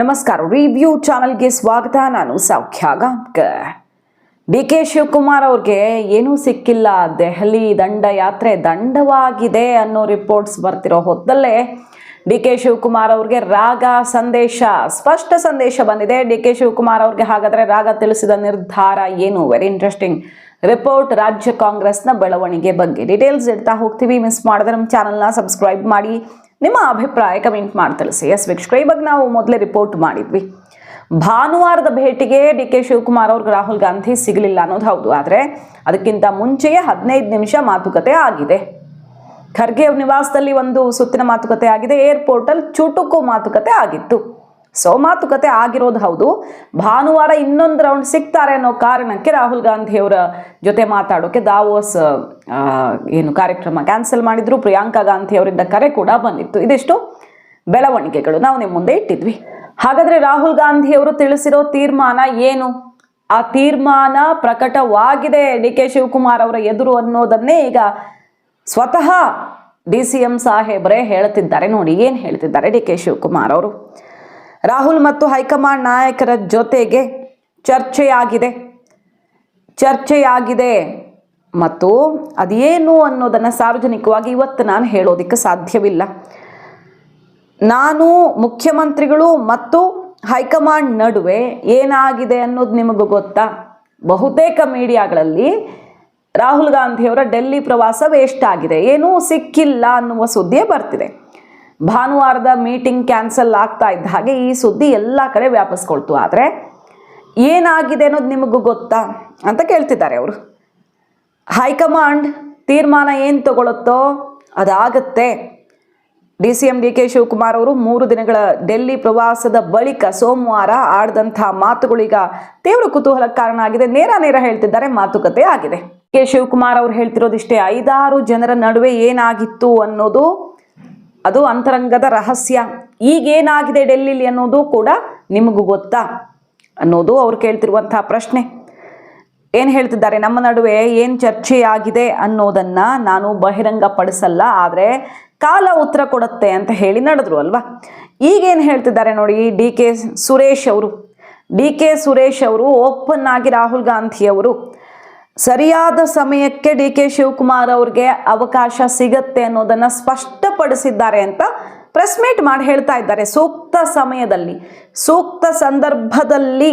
ನಮಸ್ಕಾರ. ರಿವ್ಯೂ ಚಾನಲ್ಗೆ ಸ್ವಾಗತ. ನಾನು ಸೌಖ್ಯ ಗಾಂವ್ಕರ್. ಡಿ.ಕೆ. ಶಿವಕುಮಾರ್ ಅವ್ರಿಗೆ ಏನೂ ಸಿಕ್ಕಿಲ್ಲ, ದೆಹಲಿ ದಂಡಯಾತ್ರೆ ದಂಡವಾಗಿದೆ ಅನ್ನೋ ರಿಪೋರ್ಟ್ಸ್ ಬರ್ತಿರೋ ಹೊತ್ತಲ್ಲೇ ಡಿ.ಕೆ. ಶಿವಕುಮಾರ್ ಅವ್ರಿಗೆ ರಾಗ ಸಂದೇಶ, ಸ್ಪಷ್ಟ ಸಂದೇಶ ಬಂದಿದೆ. ಡಿ.ಕೆ. ಶಿವಕುಮಾರ್ ಅವ್ರಿಗೆ ಹಾಗಾದರೆ ರಾಗ ತಿಳಿಸಿದ ನಿರ್ಧಾರ ಏನು? ವೆರಿ ಇಂಟ್ರೆಸ್ಟಿಂಗ್ ರಿಪೋರ್ಟ್ ರಾಜ್ಯ ಕಾಂಗ್ರೆಸ್ನ ಬೆಳವಣಿಗೆ ಬಗ್ಗೆ ಡೀಟೇಲ್ಸ್ ಇಡ್ತಾ ಹೋಗ್ತೀವಿ. ಮಿಸ್ ಮಾಡಿದ್ರೆ ನಮ್ಮ ಚಾನಲ್ನ ಸಬ್ಸ್ಕ್ರೈಬ್ ಮಾಡಿ, ನಿಮ್ಮ ಅಭಿಪ್ರಾಯ ಕಮೆಂಟ್ ಮಾಡಿ ತಿಳಿಸಿ. ಎಸ್ ವೀಕ್ಷಕರೇ, ಇವಾಗ ನಾವು ಮೊದಲೇ ರಿಪೋರ್ಟ್ ಮಾಡಿದ್ವಿ. ಭಾನುವಾರದ ಭೇಟಿಗೆ ಡಿ.ಕೆ. ಶಿವಕುಮಾರ್ ಅವ್ರಿಗೆ ರಾಹುಲ್ ಗಾಂಧಿ ಸಿಗಲಿಲ್ಲ ಅನ್ನೋದು ಹೌದು. ಆದರೆ ಅದಕ್ಕಿಂತ ಮುಂಚೆಯೇ 15 ನಿಮಿಷ ಮಾತುಕತೆ ಆಗಿದೆ. ಖರ್ಗೆ ಅವ್ರ ನಿವಾಸದಲ್ಲಿ ಒಂದು ಸುತ್ತಿನ ಮಾತುಕತೆ ಆಗಿದೆ. ಏರ್ಪೋರ್ಟಲ್ಲಿ ಚುಟುಕು ಮಾತುಕತೆ ಆಗಿತ್ತು. ಸೊ ಮಾತುಕತೆ ಆಗಿರೋದು ಹೌದು. ಭಾನುವಾರ ಇನ್ನೊಂದು ರೌಂಡ್ ಸಿಗ್ತಾರೆ ಅನ್ನೋ ಕಾರಣಕ್ಕೆ ರಾಹುಲ್ ಗಾಂಧಿ ಅವರ ಜೊತೆ ಮಾತಾಡೋಕೆ ದಾವೋಸ್ ಕಾರ್ಯಕ್ರಮ ಕ್ಯಾನ್ಸಲ್ ಮಾಡಿದ್ರು. ಪ್ರಿಯಾಂಕಾ ಗಾಂಧಿ ಅವರಿಂದ ಕರೆ ಕೂಡ ಬಂದಿತ್ತು. ಇದಿಷ್ಟು ಬೆಳವಣಿಗೆಗಳು ನಾವು ನಿಮ್ಮ ಮುಂದೆ ಇಟ್ಟಿದ್ವಿ. ಹಾಗಾದ್ರೆ ರಾಹುಲ್ ಗಾಂಧಿ ಅವರು ತಿಳಿಸಿರೋ ತೀರ್ಮಾನ ಏನು? ಆ ತೀರ್ಮಾನ ಪ್ರಕಟವಾಗಿದೆ ಡಿ.ಕೆ. ಶಿವಕುಮಾರ್ ಅವರ ಎದುರು ಅನ್ನೋದನ್ನೇ ಈಗ ಸ್ವತಃ DCM ಸಾಹೇಬ್ರೇ ಹೇಳ್ತಿದ್ದಾರೆ. ನೋಡಿ ಏನು ಹೇಳ್ತಿದ್ದಾರೆ ಡಿ.ಕೆ. ಶಿವಕುಮಾರ್ ಅವರು. ರಾಹುಲ್ ಮತ್ತು ಹೈಕಮಾಂಡ್ ನಾಯಕರ ಜೊತೆಗೆ ಚರ್ಚೆಯಾಗಿದೆ ಮತ್ತು ಅದೇನು ಅನ್ನೋದನ್ನು ಸಾರ್ವಜನಿಕವಾಗಿ ಇವತ್ತು ನಾನು ಹೇಳೋದಕ್ಕೆ ಸಾಧ್ಯವಿಲ್ಲ. ನಾನು ಮುಖ್ಯಮಂತ್ರಿಗಳು ಮತ್ತು ಹೈಕಮಾಂಡ್ ನಡುವೆ ಏನಾಗಿದೆ ಅನ್ನೋದು ನಿಮಗೂ ಗೊತ್ತಾ? ಬಹುತೇಕ ಮೀಡಿಯಾಗಳಲ್ಲಿ ರಾಹುಲ್ ಗಾಂಧಿಯವರ ಡೆಲ್ಲಿ ಪ್ರವಾಸ ವೇಸ್ಟ್ ಆಗಿದೆ, ಏನೂ ಸಿಕ್ಕಿಲ್ಲ ಅನ್ನುವ ಸುದ್ದಿಯೇ ಬರ್ತಿದೆ. ಭಾನುವಾರದ ಮೀಟಿಂಗ್ ಕ್ಯಾನ್ಸಲ್ ಆಗ್ತಾ ಇದ್ದ ಹಾಗೆ ಈ ಸುದ್ದಿ ಎಲ್ಲ ಕಡೆ ವ್ಯಾಪಿಸ್ಕೊಳ್ತು. ಆದರೆ ಏನಾಗಿದೆ ಅನ್ನೋದು ನಿಮಗೂ ಗೊತ್ತಾ ಅಂತ ಕೇಳ್ತಿದ್ದಾರೆ ಅವರು. ಹೈಕಮಾಂಡ್ ತೀರ್ಮಾನ ಏನು ತಗೊಳುತ್ತೋ ಅದಾಗತ್ತೆ. DCM ಡಿ.ಕೆ. ಶಿವಕುಮಾರ್ ಅವರು 3 ದಿನಗಳ ಡೆಲ್ಲಿ ಪ್ರವಾಸದ ಬಳಿಕ ಸೋಮವಾರ ಆಡಿದಂಥ ಮಾತುಗಳೀಗ ತೀವ್ರ ಕುತೂಹಲಕ್ಕೆ ಕಾರಣ ಆಗಿದೆ. ನೇರ ಹೇಳ್ತಿದ್ದಾರೆ, ಮಾತುಕತೆ ಆಗಿದೆ. ಡಿ.ಕೆ. ಶಿವಕುಮಾರ್ ಅವರು ಹೇಳ್ತಿರೋದಿಷ್ಟೇ, 5-6 ಜನರ ನಡುವೆ ಏನಾಗಿತ್ತು ಅನ್ನೋದು ಅದು ಅಂತರಂಗದ ರಹಸ್ಯ. ಈಗೇನಾಗಿದೆ ಡೆಲ್ಲಿಲಿ ಅನ್ನೋದು ಕೂಡ ನಿಮಗೂ ಗೊತ್ತಾ ಅನ್ನೋದು ಅವ್ರು ಕೇಳ್ತಿರುವಂತಹ ಪ್ರಶ್ನೆ. ಏನು ಹೇಳ್ತಿದ್ದಾರೆ, ನಮ್ಮ ನಡುವೆ ಏನು ಚರ್ಚೆಯಾಗಿದೆ ಅನ್ನೋದನ್ನು ನಾನು ಬಹಿರಂಗ ಪಡಿಸಲ್ಲ, ಆದರೆ ಕಾಲ ಉತ್ತರ ಕೊಡುತ್ತೆ ಅಂತ ಹೇಳಿ ನಡೆದ್ರು ಅಲ್ವಾ. ಈಗೇನು ಹೇಳ್ತಿದ್ದಾರೆ ನೋಡಿ ಡಿ.ಕೆ. ಸುರೇಶ್ ಅವರು ಓಪನ್ ಆಗಿ ರಾಹುಲ್ ಗಾಂಧಿ ಅವರು ಸರಿಯಾದ ಸಮಯಕ್ಕೆ ಡಿ.ಕೆ. ಶಿವಕುಮಾರ್ ಅವ್ರಿಗೆ ಅವಕಾಶ ಸಿಗತ್ತೆ ಅನ್ನೋದನ್ನು ಸ್ಪಷ್ಟಪಡಿಸಿದ್ದಾರೆ ಅಂತ ಪ್ರೆಸ್ ಮೀಟ್ ಮಾಡಿ ಹೇಳ್ತಾ ಇದ್ದಾರೆ. ಸೂಕ್ತ ಸಮಯದಲ್ಲಿ, ಸೂಕ್ತ ಸಂದರ್ಭದಲ್ಲಿ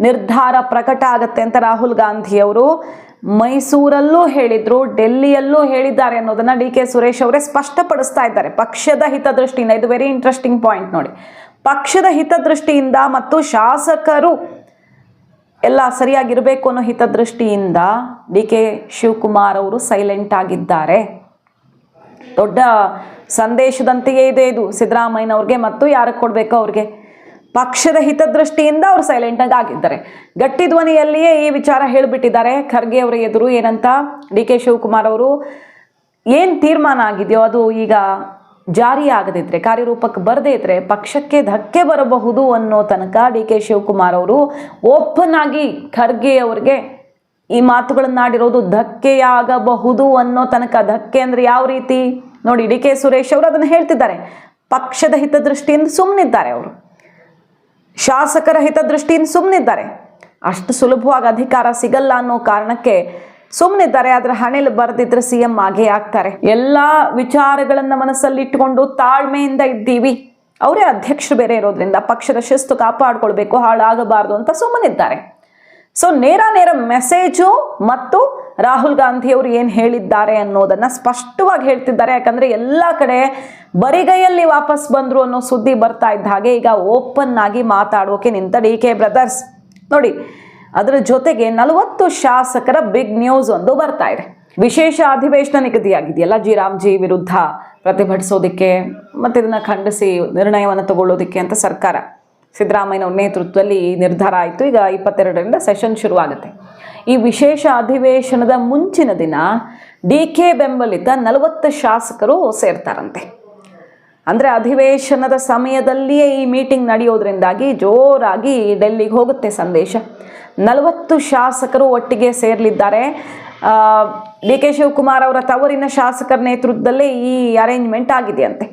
ನಿರ್ಧಾರ ಪ್ರಕಟ ಆಗತ್ತೆ ಅಂತ ರಾಹುಲ್ ಗಾಂಧಿ ಅವರು ಮೈಸೂರಲ್ಲೂ ಹೇಳಿದ್ರು, ಡೆಲ್ಲಿಯಲ್ಲೂ ಹೇಳಿದ್ದಾರೆ ಅನ್ನೋದನ್ನ ಡಿ.ಕೆ. ಸುರೇಶ್ ಅವರೇ ಸ್ಪಷ್ಟಪಡಿಸ್ತಾ ಇದ್ದಾರೆ. ಪಕ್ಷದ ಹಿತದೃಷ್ಟಿಯಿಂದ, ಇದು ವೆರಿ ಇಂಟ್ರೆಸ್ಟಿಂಗ್ ಪಾಯಿಂಟ್ ನೋಡಿ, ಪಕ್ಷದ ಹಿತದೃಷ್ಟಿಯಿಂದ ಮತ್ತು ಶಾಸಕರು ಎಲ್ಲ ಸರಿಯಾಗಿರಬೇಕು ಅನ್ನೋ ಹಿತದೃಷ್ಟಿಯಿಂದ ಡಿ.ಕೆ. ಶಿವಕುಮಾರ್ ಅವರು ಸೈಲೆಂಟ್ ಆಗಿದ್ದಾರೆ. ದೊಡ್ಡ ಸಂದೇಶದಂತೆಯೇ ಇದೆ ಇದು ಸಿದ್ದರಾಮಯ್ಯನವ್ರಿಗೆ ಮತ್ತು ಯಾರಿಗೆ ಕೊಡಬೇಕು ಅವ್ರಿಗೆ. ಪಕ್ಷದ ಹಿತದೃಷ್ಟಿಯಿಂದ ಅವರು ಸೈಲೆಂಟಾಗಿ ಆಗಿದ್ದಾರೆ. ಗಟ್ಟಿ ಧ್ವನಿಯಲ್ಲಿಯೇ ಈ ವಿಚಾರ ಹೇಳಿಬಿಟ್ಟಿದ್ದಾರೆ ಖರ್ಗೆ ಅವರ ಎದುರು. ಏನಂತ? ಡಿ.ಕೆ. ಶಿವಕುಮಾರ್ ಅವರು ಏನು ತೀರ್ಮಾನ ಆಗಿದೆಯೋ ಅದು ಈಗ ಜಾರಿ ಆಗದಿದ್ರೆ, ಕಾರ್ಯರೂಪಕ್ಕೆ ಬರದೇ ಇದ್ರೆ ಪಕ್ಷಕ್ಕೆ ಧಕ್ಕೆ ಬರಬಹುದು ಅನ್ನೋ ತನಕ ಡಿ.ಕೆ. ಶಿವಕುಮಾರ್ ಅವರು ಓಪನ್ ಆಗಿ ಖರ್ಗೆ ಅವರಿಗೆ ಈ ಮಾತುಗಳನ್ನಾಡಿರೋದು ಧಕ್ಕೆಯಾಗಬಹುದು ಅನ್ನೋ ತನಕ. ಧಕ್ಕೆ ಅಂದರೆ ಯಾವ ರೀತಿ ನೋಡಿ, ಡಿ.ಕೆ. ಸುರೇಶ್ ಅವರು ಅದನ್ನು ಹೇಳ್ತಿದ್ದಾರೆ. ಪಕ್ಷದ ಹಿತದೃಷ್ಟಿಯಿಂದ ಸುಮ್ಮನಿದ್ದಾರೆ ಅವರು, ಶಾಸಕರ ಹಿತದೃಷ್ಟಿಯಿಂದ ಸುಮ್ಮನಿದ್ದಾರೆ. ಅಷ್ಟು ಸುಲಭವಾಗಿ ಅಧಿಕಾರ ಸಿಗಲ್ಲ ಅನ್ನೋ ಕಾರಣಕ್ಕೆ ಸುಮ್ಮನಿದ್ದಾರೆ. ಅದರ ಹಣೆಯಲ್ಲಿ ಬರೆದಿದ್ರೆ CM ಆಗೇ ಆಗ್ತಾರೆ. ಎಲ್ಲ ವಿಚಾರಗಳನ್ನ ಮನಸ್ಸಲ್ಲಿ ಇಟ್ಟುಕೊಂಡು ತಾಳ್ಮೆಯಿಂದ ಇದ್ದೀವಿ. ಅವರೇ ಅಧ್ಯಕ್ಷರು ಬೇರೆ ಇರೋದ್ರಿಂದ ಪಕ್ಷದ ಶಿಸ್ತು ಕಾಪಾಡ್ಕೊಳ್ಬೇಕು, ಹಾಳಾಗಬಾರ್ದು ಅಂತ ಸುಮ್ಮನಿದ್ದಾರೆ. ಸೊ ನೇರ ಮೆಸೇಜು ಮತ್ತು ರಾಹುಲ್ ಗಾಂಧಿ ಅವರು ಏನು ಹೇಳಿದ್ದಾರೆ ಅನ್ನೋದನ್ನ ಸ್ಪಷ್ಟವಾಗಿ ಹೇಳ್ತಿದ್ದಾರೆ. ಯಾಕಂದ್ರೆ ಎಲ್ಲ ಕಡೆ ಬರಿಗೈಯಲ್ಲಿ ವಾಪಸ್ ಬಂದ್ರು ಅನ್ನೋ ಸುದ್ದಿ ಬರ್ತಾ ಇದ್ದ ಹಾಗೆ ಈಗ ಓಪನ್ ಆಗಿ ಮಾತಾಡೋಕೆ ನಿಂತ ಡಿ.ಕೆ. ಬ್ರದರ್ಸ್ ನೋಡಿ. ಅದರ ಜೊತೆಗೆ 40 ಶಾಸಕರ ಬಿಗ್ ನ್ಯೂಸ್ ಒಂದು ಬರ್ತಾ ಇದೆ. ವಿಶೇಷ ಅಧಿವೇಶನ ನಿಗದಿಯಾಗಿದೆಯಲ್ಲ ಜಿ ವಿರುದ್ಧ ಪ್ರತಿಭಟಿಸೋದಕ್ಕೆ ಮತ್ತು ಇದನ್ನು ಖಂಡಿಸಿ ನಿರ್ಣಯವನ್ನು ತಗೊಳ್ಳೋದಕ್ಕೆ ಅಂತ ಸರ್ಕಾರ ಸಿದ್ದರಾಮಯ್ಯನವ್ರ ನೇತೃತ್ವದಲ್ಲಿ ನಿರ್ಧಾರ ಆಯಿತು. ಈಗ 22ರಿಂದ ಸೆಷನ್ ಶುರುವಾಗುತ್ತೆ. ಈ ವಿಶೇಷ ಅಧಿವೇಶನದ ಮುಂಚಿನ ದಿನ ಡಿ.ಕೆ. ಬೆಂಬಲಿತ 40 ಶಾಸಕರು ಸೇರ್ತಾರಂತೆ. ಅಂದರೆ ಅಧಿವೇಶನದ ಸಮಯದಲ್ಲಿಯೇ ಈ ಮೀಟಿಂಗ್ ನಡೆಯೋದ್ರಿಂದಾಗಿ ಜೋರಾಗಿ ಡೆಲ್ಲಿಗೆ ಹೋಗುತ್ತೆ ಸಂದೇಶ. 40 ಶಾಸಕರು ಒಟ್ಟಿಗೆ ಸೇರಲಿದ್ದಾರೆ. ಡಿ.ಕೆ. ಶಿವಕುಮಾರ್ ಅವರ ತವರಿನ ಶಾಸಕರ ನೇತೃತ್ವದಲ್ಲೇ ಈ ಅರೇಂಜ್ಮೆಂಟ್ ಆಗಿದೆಯಂತೆ.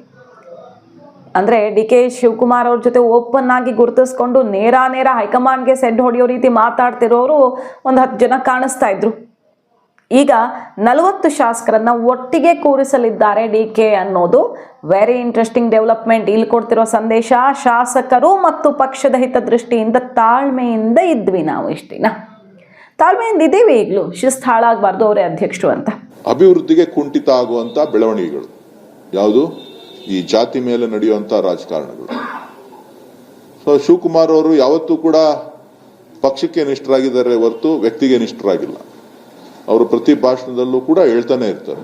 ಅಂದರೆ ಡಿ ಕೆ ಶಿವಕುಮಾರ್ ಅವ್ರ ಜೊತೆ ಓಪನ್ ಆಗಿ ಗುರುತಿಸ್ಕೊಂಡು ನೇರ ಹೈಕಮಾಂಡ್ಗೆ ಸೆಡ್ ಹೊಡೆಯೋ ರೀತಿ ಮಾತಾಡ್ತಿರೋರು ಒಂದು 10 ಜನ ಕಾಣಿಸ್ತಾ ಇದ್ರು. ಈಗ 40 ಶಾಸಕರನ್ನ ಒಟ್ಟಿಗೆ ಕೂರಿಸಲಿದ್ದಾರೆ ಡಿ ಕೆ ಅನ್ನೋದು ವೆರಿ ಇಂಟ್ರೆಸ್ಟಿಂಗ್ ಡೆವಲಪ್ಮೆಂಟ್. ಇಲ್ಲಿ ಕೊಡ್ತಿರೋ ಸಂದೇಶ, ಶಾಸಕರು ಮತ್ತು ಪಕ್ಷದ ಹಿತದೃಷ್ಟಿಯಿಂದ ತಾಳ್ಮೆಯಿಂದ ಇದ್ವಿ, ನಾವು ಇಷ್ಟು ದಿನ ತಾಳ್ಮೆಯಿಂದ ಇದ್ದೀವಿ, ಈಗಲೂ ಶಿಸ್ತು ಹಾಳಾಗಬಾರ್ದು, ಅವರೇ ಅಧ್ಯಕ್ಷರು ಅಂತ. ಅಭಿವೃದ್ಧಿಗೆ ಕುಂಠಿತ ಆಗುವಂತ ಬೆಳವಣಿಗೆಗಳು ಯಾವುದು? ಈ ಜಾತಿ ಮೇಲೆ ನಡೆಯುವಂತ ರಾಜಕಾರಣಗಳು. ಸೊ ಶಿವಕುಮಾರ್ ಅವರು ಯಾವತ್ತೂ ಕೂಡ ಪಕ್ಷಕ್ಕೆ ನಿಷ್ಠರಾಗಿದ್ದಾರೆ ಹೊರತು ವ್ಯಕ್ತಿಗೆ ನಿಷ್ಠರಾಗಿಲ್ಲ. ಅವರು ಪ್ರತಿ ಭಾಷಣದಲ್ಲೂ ಕೂಡ ಹೇಳ್ತಾನೆ ಇರ್ತಾರೆ,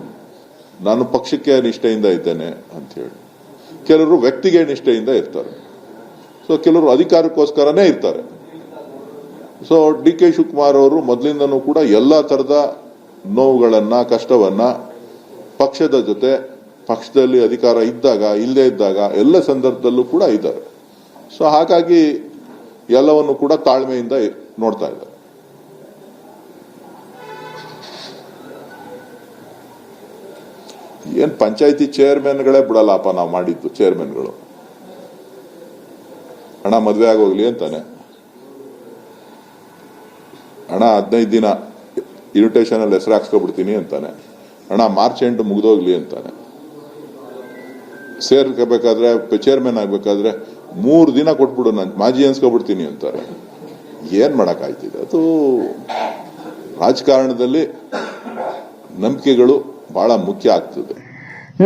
ನಾನು ಪಕ್ಷಕ್ಕೆ ನಿಷ್ಠೆಯಿಂದ ಇದ್ದೇನೆ ಅಂತ ಹೇಳಿ. ಕೆಲವರು ವ್ಯಕ್ತಿಗೆ ನಿಷ್ಠೆಯಿಂದ ಇರ್ತಾರೆ, ಸೊ ಕೆಲವರು ಅಧಿಕಾರಕ್ಕೋಸ್ಕರನೇ ಇರ್ತಾರೆ. ಸೊ ಡಿ ಕೆ ಶಿವಕುಮಾರ್ ಅವರು ಮೊದಲಿಂದನೂ ಕೂಡ ಎಲ್ಲಾ ತರದ ನೋವುಗಳನ್ನ, ಕಷ್ಟವನ್ನ ಪಕ್ಷದ ಜೊತೆ, ಪಕ್ಷದಲ್ಲಿ ಅಧಿಕಾರ ಇದ್ದಾಗ, ಇಲ್ಲದೆ ಇದ್ದಾಗ ಎಲ್ಲ ಸಂದರ್ಭದಲ್ಲೂ ಕೂಡ ಇದ್ದಾರೆ. ಸೊ ಹಾಗಾಗಿ ಎಲ್ಲವನ್ನು ಕೂಡ ತಾಳ್ಮೆಯಿಂದ ನೋಡ್ತಾ ಇದ್ದಾರೆ. ಏನ್ ಪಂಚಾಯತಿ ಚೇರ್ಮನ್ಗಳೇ ಬಿಡಲ್ಲಪ್ಪ, ನಾವು ಮಾಡಿದ್ದು ಚೇರ್ಮನ್ಗಳು. ಹಣ ಮದ್ವೆ ಆಗೋಗ್ಲಿ ಅಂತಾನೆ, ಹಣ 15 ದಿನ ಇನ್ವಿಟೇಷನ್ ಅಲ್ಲಿ ಹೆಸರು ಹಾಕ್ಸ್ಕೊಬಿಡ್ತೀನಿ ಅಂತಾನೆ, ಹಣ ಮಾರ್ಚ್ ಎಂಡ್ ಮುಗಿದೋಗ್ಲಿ ಅಂತಾನೆ. ಸೇರ್ಕೋಬೇಕಾದ್ರೆ, ಚೇರ್ಮನ್ ಆಗ್ಬೇಕಾದ್ರೆ 3 ದಿನ ಕೊಟ್ಬಿಡು, ನಾನು ಮಾಜಿ ಅನ್ಸ್ಕೊಬಿಡ್ತೀನಿ ಅಂತಾರೆ. ಏನ್ ಮಾಡಕ್ ಆಯ್ತಿದೆ? ಅದು ರಾಜಕಾರಣದಲ್ಲಿ ನಂಬಿಕೆಗಳು ಬಹಳ ಮುಖ್ಯ ಆಗ್ತದೆ.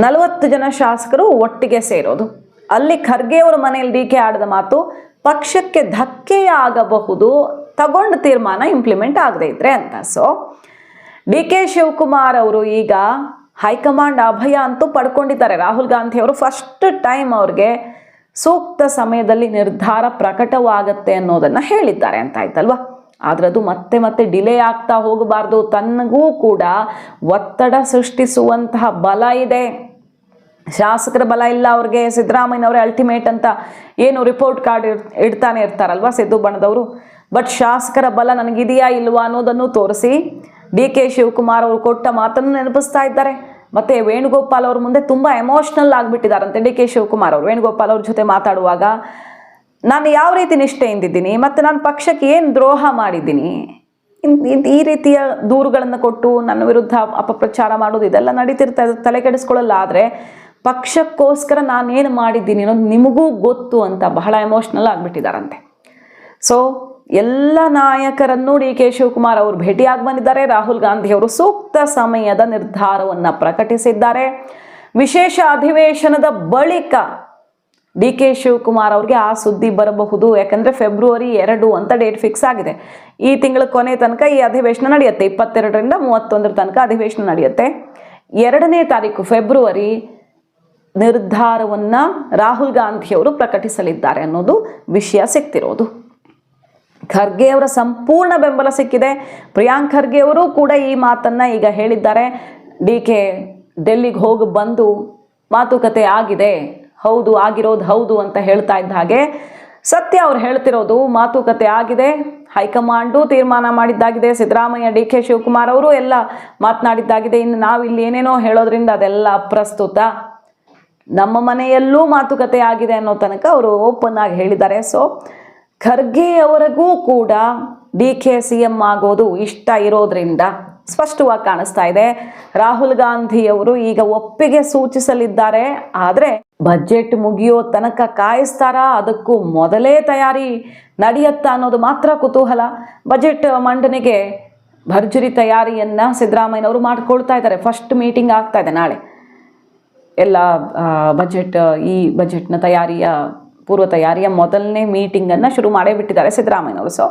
40 ಜನ ಶಾಸಕರು ಒಟ್ಟಿಗೆ ಸೇರೋದು, ಅಲ್ಲಿ ಖರ್ಗೆ ಅವರ ಮನೆಯಲ್ಲಿ ಡಿ ಕೆ ಆಡಿದ ಮಾತು ಪಕ್ಷಕ್ಕೆ ಧಕ್ಕೆಯಾಗಬಹುದು, ತಗೊಂಡ ತೀರ್ಮಾನ ಇಂಪ್ಲಿಮೆಂಟ್ ಆಗದೆ ಇದ್ರೆ ಅಂತ. ಸೊ ಡಿ ಕೆ ಶಿವಕುಮಾರ್ ಅವರು ಈಗ ಹೈಕಮಾಂಡ್ ಅಭಯ ಅಂತೂ ಪಡ್ಕೊಂಡಿದ್ದಾರೆ. ರಾಹುಲ್ ಗಾಂಧಿ ಅವರು ಫಸ್ಟ್ ಟೈಮ್ ಅವ್ರಿಗೆ ಸೂಕ್ತ ಸಮಯದಲ್ಲಿ ನಿರ್ಧಾರ ಪ್ರಕಟವಾಗತ್ತೆ ಅನ್ನೋದನ್ನ ಹೇಳಿದ್ದಾರೆ ಅಂತ ಆಯ್ತಲ್ವಾ. ಆದ್ರೆ ಅದು ಮತ್ತೆ ಡಿಲೇ ಆಗ್ತಾ ಹೋಗಬಾರ್ದು. ತನ್ನಗೂ ಕೂಡ ಒತ್ತಡ ಸೃಷ್ಟಿಸುವಂತಹ ಬಲ ಇದೆ. ಶಾಸಕರ ಬಲ ಇಲ್ಲ ಅವ್ರಿಗೆ. ಸಿದ್ದರಾಮಯ್ಯನವರೇ ಅಲ್ಟಿಮೇಟ್ ಅಂತ ಏನು ರಿಪೋರ್ಟ್ ಕಾರ್ಡ್ ಇಡ್ತಾನೆ ಇರ್ತಾರಲ್ವಾ ಸಿದ್ದು ಬಣದವರು. ಬಟ್ ಶಾಸಕರ ಬಲ ನನಗಿದೆಯಾ ಇಲ್ವಾ ಅನ್ನೋದನ್ನು ತೋರಿಸಿ ಡಿ ಕೆ ಶಿವಕುಮಾರ್ ಅವರು ಕೊಟ್ಟ ಮಾತನ್ನು ನೆನಪಿಸ್ತಾ ಇದ್ದಾರೆ. ಮತ್ತೆ ವೇಣುಗೋಪಾಲ್ ಅವ್ರ ಮುಂದೆ ತುಂಬಾ ಎಮೋಷನಲ್ ಆಗಿಬಿಟ್ಟಿದ್ದಾರಂತೆ ಡಿ ಕೆ ಶಿವಕುಮಾರ್ ಅವರು. ವೇಣುಗೋಪಾಲ್ ಅವ್ರ ಜೊತೆ ಮಾತಾಡುವಾಗ ನಾನು ಯಾವ ರೀತಿ ನಿಷ್ಠೆಯಿಂದಿದ್ದೀನಿ, ಮತ್ತು ನಾನು ಪಕ್ಷಕ್ಕೆ ಏನು ದ್ರೋಹ ಮಾಡಿದ್ದೀನಿ, ಈ ರೀತಿಯ ದೂರುಗಳನ್ನು ಕೊಟ್ಟು ನನ್ನ ವಿರುದ್ಧ ಅಪಪ್ರಚಾರ ಮಾಡೋದು ಇದೆಲ್ಲ ನಡೀತಿರ್ತಾ, ತಲೆ ಕೆಡಿಸ್ಕೊಳ್ಳಲ್ಲ. ಆದರೆ ಪಕ್ಷಕ್ಕೋಸ್ಕರ ನಾನೇನು ಮಾಡಿದ್ದೀನಿ ಅನ್ನೋದು ನಿಮಗೂ ಗೊತ್ತು ಅಂತ ಬಹಳ ಎಮೋಷ್ನಲ್ ಆಗಿಬಿಟ್ಟಿದ್ದಾರಂತೆ. ಸೊ ಎಲ್ಲ ನಾಯಕರನ್ನು ಡಿ ಕೆ ಶಿವಕುಮಾರ್ ಅವರು ಭೇಟಿಯಾಗಿ ಬಂದಿದ್ದಾರೆ. ರಾಹುಲ್ ಗಾಂಧಿ ಅವರು ಸೂಕ್ತ ಸಮಯದ ನಿರ್ಧಾರವನ್ನು ಪ್ರಕಟಿಸಿದ್ದಾರೆ. ವಿಶೇಷ ಅಧಿವೇಶನದ ಬಳಿಕ ಡಿ ಕೆ ಶಿವಕುಮಾರ್ ಅವ್ರಿಗೆ ಆ ಸುದ್ದಿ ಬರಬಹುದು. ಯಾಕಂದರೆ ಫೆಬ್ರವರಿ 2 ಅಂತ ಡೇಟ್ ಫಿಕ್ಸ್ ಆಗಿದೆ. ಈ ತಿಂಗಳ ಕೊನೆ ತನಕ ಈ ಅಧಿವೇಶನ ನಡೆಯುತ್ತೆ. 22ರಿಂದ 31 ತನಕ ಅಧಿವೇಶನ ನಡೆಯುತ್ತೆ. 2ನೇ ತಾರೀಕು ಫೆಬ್ರವರಿ ನಿರ್ಧಾರವನ್ನು ರಾಹುಲ್ ಗಾಂಧಿ ಅವರು ಪ್ರಕಟಿಸಲಿದ್ದಾರೆ ಅನ್ನೋದು ವಿಷಯ ಸಿಗ್ತಿರೋದು. ಖರ್ಗೆ ಅವರ ಸಂಪೂರ್ಣ ಬೆಂಬಲ ಸಿಕ್ಕಿದೆ. ಪ್ರಿಯಾಂಕ್ ಖರ್ಗೆ ಅವರು ಕೂಡ ಈ ಮಾತನ್ನ ಈಗ ಹೇಳಿದ್ದಾರೆ. ಡಿ ಕೆ ಡೆಲ್ಲಿಗೆ ಹೋಗಿ ಬಂದು ಮಾತುಕತೆ ಆಗಿದೆ, ಹೌದು ಆಗಿರೋದು ಹೌದು ಅಂತ ಹೇಳ್ತಾ ಇದ್ದ ಹಾಗೆ ಸತ್ಯ ಅವ್ರು ಹೇಳ್ತಿರೋದು ಮಾತುಕತೆ ಆಗಿದೆ, ಹೈಕಮಾಂಡು ತೀರ್ಮಾನ ಮಾಡಿದ್ದಾಗಿದೆ, ಸಿದ್ದರಾಮಯ್ಯ ಡಿ ಕೆ ಶಿವಕುಮಾರ್ ಅವರು ಎಲ್ಲ ಮಾತನಾಡಿದ್ದಾಗಿದೆ. ಇನ್ನು ನಾವು ಇಲ್ಲಿ ಏನೇನೋ ಹೇಳೋದ್ರಿಂದ ಅದೆಲ್ಲ ಅಪ್ರಸ್ತುತ. ನಮ್ಮ ಮನೆಯಲ್ಲೂ ಮಾತುಕತೆ ಆಗಿದೆ ಅನ್ನೋ ತನಕ ಅವರು ಓಪನ್ ಆಗಿ ಹೇಳಿದ್ದಾರೆ. ಸೊ ಖರ್ಗೆ ಅವರಿಗೂ ಕೂಡ ಡಿ ಕೆ CM ಆಗೋದು ಇಷ್ಟ ಇರೋದ್ರಿಂದ ಸ್ಪಷ್ಟವಾಗಿ ಕಾಣಿಸ್ತಾ ಇದೆ. ರಾಹುಲ್ ಗಾಂಧಿ ಅವರು ಈಗ ಒಪ್ಪಿಗೆ ಸೂಚಿಸಲಿದ್ದಾರೆ. ಆದರೆ ಬಜೆಟ್ ಮುಗಿಯೋ ತನಕ ಕಾಯಿಸ್ತಾರಾ, ಅದಕ್ಕೂ ಮೊದಲೇ ತಯಾರಿ ನಡೆಯುತ್ತಾ ಅನ್ನೋದು ಮಾತ್ರ ಕುತೂಹಲ. ಬಜೆಟ್ ಮಂಡನೆಗೆ ಭರ್ಜರಿ ತಯಾರಿಯನ್ನ ಸಿದ್ದರಾಮಯ್ಯನವರು ಮಾಡ್ಕೊಳ್ತಾ ಇದ್ದಾರೆ. ಫಸ್ಟ್ ಮೀಟಿಂಗ್ ಆಗ್ತಾ ಇದೆ ನಾಳೆ. ಎಲ್ಲ ಈ ಬಜೆಟ್ನ ಪೂರ್ವ ತಯಾರಿಯ ಮೊದಲನೇ ಮೀಟಿಂಗನ್ನು ಶುರು ಮಾಡೇ ಬಿಟ್ಟಿದ್ದಾರೆ ಸಿದ್ದರಾಮಯ್ಯನವರು. ಸೊ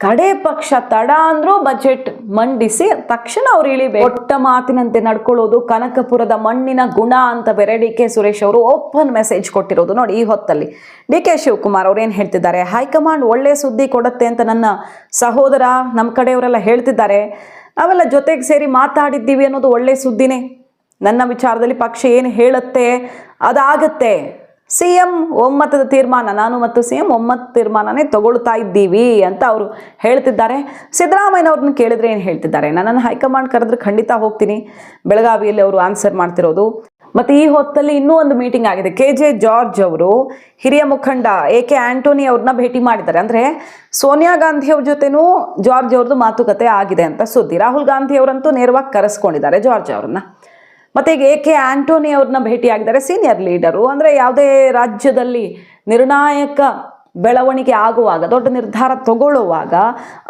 ಕಡೆ ಪಕ್ಷ ತಡ ಅಂದ್ರೂ ಬಜೆಟ್ ಮಂಡಿಸಿ ತಕ್ಷಣ ಅವ್ರು ಇಳಿಬೇಕು. ಒಟ್ಟ ಮಾತಿನಂತೆ ನಡ್ಕೊಳ್ಳೋದು ಕನಕಪುರದ ಮಣ್ಣಿನ ಗುಣ ಅಂತ ಬೇರೆ ಡಿ ಕೆ ಸುರೇಶ್ ಅವರು ಓಪನ್ ಮೆಸೇಜ್ ಕೊಟ್ಟಿರೋದು ನೋಡಿ. ಈ ಹೊತ್ತಲ್ಲಿ ಡಿ ಕೆ ಶಿವಕುಮಾರ್ ಅವ್ರು ಏನು ಹೇಳ್ತಿದ್ದಾರೆ, ಹೈಕಮಾಂಡ್ ಒಳ್ಳೆ ಸುದ್ದಿ ಕೊಡುತ್ತೆ ಅಂತ ನನ್ನ ಸಹೋದರ ನಮ್ಮ ಕಡೆಯವರೆಲ್ಲ ಹೇಳ್ತಿದ್ದಾರೆ. ನಾವೆಲ್ಲ ಜೊತೆಗೆ ಸೇರಿ ಮಾತಾಡಿದ್ದೀವಿ ಅನ್ನೋದು ಒಳ್ಳೆ ಸುದ್ದಿನೇ. ನನ್ನ ವಿಚಾರದಲ್ಲಿ ಪಕ್ಷ ಏನು ಹೇಳುತ್ತೆ ಅದಾಗತ್ತೆ. CM ಒಮ್ಮತದ ತೀರ್ಮಾನ, ನಾನು ಮತ್ತು CM ಒಮ್ಮತ ತೀರ್ಮಾನನೇ ತಗೊಳ್ತಾ ಇದ್ದೀವಿ ಅಂತ ಅವರು ಹೇಳ್ತಿದ್ದಾರೆ. ಸಿದ್ದರಾಮಯ್ಯನವ್ರನ್ನ ಕೇಳಿದ್ರೆ ಏನು ಹೇಳ್ತಿದ್ದಾರೆ, ನನ್ನನ್ನು ಹೈಕಮಾಂಡ್ ಕರೆದ್ರೆ ಖಂಡಿತ ಹೋಗ್ತೀನಿ, ಬೆಳಗಾವಿಯಲ್ಲಿ ಅವರು ಆನ್ಸರ್ ಮಾಡ್ತಿರೋದು. ಮತ್ತೆ ಈ ಹೊತ್ತಲ್ಲಿ ಇನ್ನೂ ಒಂದು ಮೀಟಿಂಗ್ ಆಗಿದೆ. KJ ಜಾರ್ಜ್ ಅವರು ಹಿರಿಯ ಮುಖಂಡ AK ಆಂಟೋನಿ ಅವ್ರನ್ನ ಭೇಟಿ ಮಾಡಿದ್ದಾರೆ. ಅಂದ್ರೆ ಸೋನಿಯಾ ಗಾಂಧಿ ಅವ್ರ ಜೊತೆನೂ ಜಾರ್ಜ್ ಅವ್ರದ್ದು ಮಾತುಕತೆ ಆಗಿದೆ ಅಂತ ಸುದ್ದಿ. ರಾಹುಲ್ ಗಾಂಧಿ ಅವರಂತೂ ನೇರವಾಗಿ ಕರೆಸ್ಕೊಂಡಿದ್ದಾರೆ ಜಾರ್ಜ್ ಅವ್ರನ್ನ. ಮತ್ತೆ ಈಗ AK ಆಂಟೋನಿ ಅವ್ರನ್ನ ಭೇಟಿ ಆಗಿದ್ದಾರೆ. ಸೀನಿಯರ್ ಲೀಡರು, ಅಂದ್ರೆ ಯಾವುದೇ ರಾಜ್ಯದಲ್ಲಿ ನಿರ್ಣಾಯಕ ಬೆಳವಣಿಗೆ ಆಗುವಾಗ, ದೊಡ್ಡ ನಿರ್ಧಾರ ತಗೊಳ್ಳುವಾಗ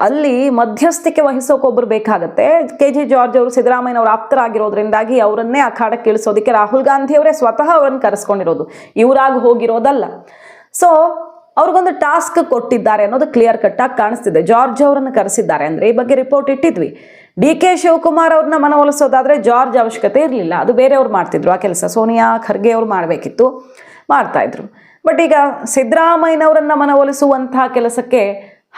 ಅಲ್ಲಿ ಮಧ್ಯಸ್ಥಿಕೆ ವಹಿಸೋಕೆ ಒಬ್ರು ಬೇಕಾಗತ್ತೆ. KJ ಜಾರ್ಜ್ ಅವರು ಸಿದ್ದರಾಮಯ್ಯನವರು ಆಪ್ತರಾಗಿರೋದ್ರಿಂದಾಗಿ ಅವರನ್ನೇ ಅಖಾಡಕ್ಕೆ ಇಳಿಸೋದಕ್ಕೆ ರಾಹುಲ್ ಗಾಂಧಿ ಅವರೇ ಸ್ವತಃ ಅವರನ್ನು ಕರೆಸ್ಕೊಂಡಿರೋದು, ಇವರಾಗಿ ಹೋಗಿರೋದಲ್ಲ. ಸೊ ಅವ್ರಿಗೊಂದು ಟಾಸ್ಕ್ ಕೊಟ್ಟಿದ್ದಾರೆ ಅನ್ನೋದು ಕ್ಲಿಯರ್ ಕಟ್ ಆಗಿ ಕಾಣಿಸ್ತಿದೆ. ಜಾರ್ಜ್ ಅವರನ್ನು ಕರೆಸಿದ್ದಾರೆ ಅಂದ್ರೆ ಈ ಬಗ್ಗೆ ರಿಪೋರ್ಟ್ ಇಟ್ಟಿದ್ವಿ. DK ಶಿವಕುಮಾರ್ ಅವ್ರನ್ನ ಮನವೊಲಿಸೋದಾದ್ರೆ ಜಾರ್ಜ್ ಅವಶ್ಯಕತೆ ಇರಲಿಲ್ಲ, ಅದು ಬೇರೆಯವ್ರು ಮಾಡ್ತಿದ್ರು ಆ ಕೆಲಸ. ಸೋನಿಯಾ ಖರ್ಗೆ ಅವ್ರು ಮಾಡಬೇಕಿತ್ತು, ಮಾಡ್ತಾ ಇದ್ರು. ಬಟ್ ಈಗ ಸಿದ್ದರಾಮಯ್ಯನವರನ್ನ ಮನವೊಲಿಸುವಂತಹ ಕೆಲಸಕ್ಕೆ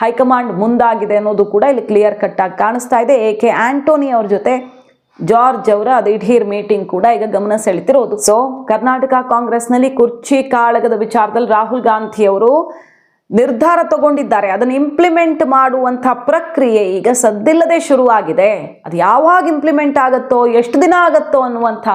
ಹೈಕಮಾಂಡ್ ಮುಂದಾಗಿದೆ ಅನ್ನೋದು ಕೂಡ ಇಲ್ಲಿ ಕ್ಲಿಯರ್ ಕಟ್ ಆಗಿ ಕಾಣಿಸ್ತಾ ಇದೆ. AK ಆಂಟೋನಿ ಅವ್ರ ಜೊತೆ ಜಾರ್ಜ್ ಅವರ ದಿಢೀರ್ ಮೀಟಿಂಗ್ ಕೂಡ ಈಗ ಗಮನ ಸೆಳೆತಿರೋದು. ಸೊ ಕರ್ನಾಟಕ ಕಾಂಗ್ರೆಸ್ನಲ್ಲಿ ಕುರ್ಚಿ ಕಾಳಗದ ವಿಚಾರದಲ್ಲಿ ರಾಹುಲ್ ಗಾಂಧಿ ಅವರು ನಿರ್ಧಾರ ತಗೊಂಡಿದ್ದಾರೆ. ಅದನ್ನು ಇಂಪ್ಲಿಮೆಂಟ್ ಮಾಡುವಂಥ ಪ್ರಕ್ರಿಯೆ ಈಗ ಸದ್ದಿಲ್ಲದೆ ಶುರುವಾಗಿದೆ. ಅದು ಯಾವಾಗ ಇಂಪ್ಲಿಮೆಂಟ್ ಆಗುತ್ತೋ, ಎಷ್ಟು ದಿನ ಆಗುತ್ತೋ ಅನ್ನುವಂಥ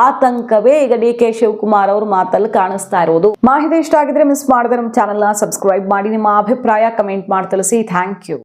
ಆತಂಕವೇ ಈಗ DK ಶಿವಕುಮಾರ್ ಅವ್ರ ಮಾತಲ್ಲಿ ಕಾಣಿಸ್ತಾ ಇರೋದು. ಮಾಹಿತಿ ಇಷ್ಟ ಆಗಿದ್ರೆ ಮಿಸ್ ಮಾಡದೆ ನಮ್ಮ ಚಾನಲ್ನ ಸಬ್ಸ್ಕ್ರೈಬ್ ಮಾಡಿ, ನಿಮ್ಮ ಅಭಿಪ್ರಾಯ ಕಮೆಂಟ್ ಮಾಡಿ ತಿಳಿಸಿ. Thank you.